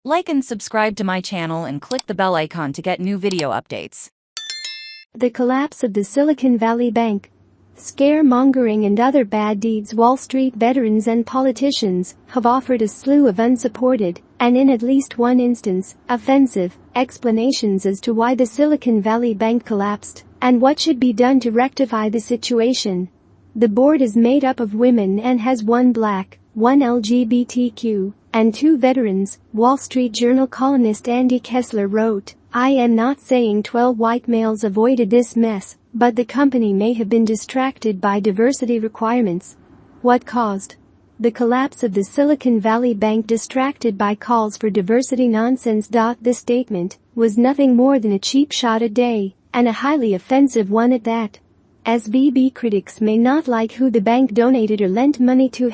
Like and subscribe to my channel and click the bell icon to get new video updates. The collapse of the Silicon Valley Bank. Scaremongering and other bad deeds. Wall Street veterans and politicians have offered a slew of unsupported, and in at least one instance, offensive, explanations as to why the Silicon Valley Bank collapsed and what should be done to rectify the situation. The board is made up of women and has one black, one LGBTQ, and two veterans, Wall Street Journal columnist Andy Kessler wrote. I am not saying 12 white males avoided this mess, but the company may have been distracted by diversity requirements. What caused the collapse of the Silicon Valley Bank? Distracted by calls for diversity nonsense. This statement was nothing more than a cheap shot at day, and a highly offensive one at that. SVB critics may not like who the bank donated or lent money to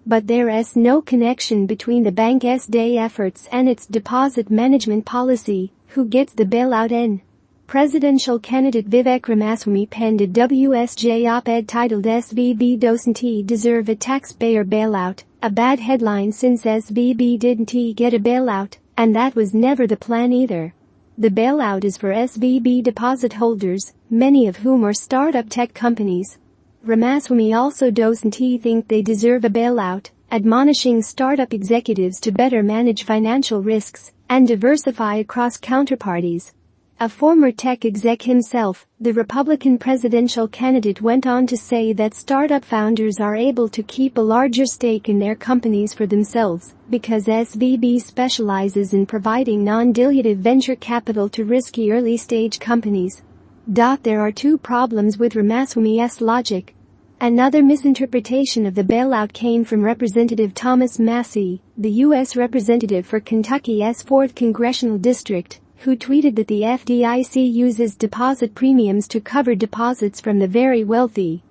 but there is no connection between the bank's day efforts and its deposit management policy. Who gets the bailout? Presidential candidate Vivek Ramaswamy penned a WSJ op-ed titled SVB doesn't deserve a taxpayer bailout, a bad headline since SVB didn't get a bailout, and that was never the plan either. The bailout is for SVB deposit holders, many of whom are startup tech companies. Ramaswamy also doesn't think they deserve a bailout, admonishing startup executives to better manage financial risks and diversify across counterparties. A former tech exec himself, the Republican presidential candidate went on to say that startup founders are able to keep a larger stake in their companies for themselves because SVB specializes in providing non-dilutive venture capital to risky early-stage companies. There are two problems with Ramaswamy's logic. Another misinterpretation of the bailout came from Representative Thomas Massie, the U.S. representative for Kentucky's 4th congressional district, who tweeted that the FDIC uses deposit premiums to cover deposits from the very wealthy.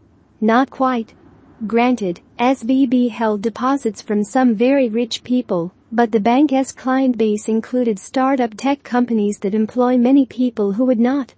Not quite. Granted, SVB held deposits from some very rich people, but the bank's client base included startup tech companies that employ many people who would not.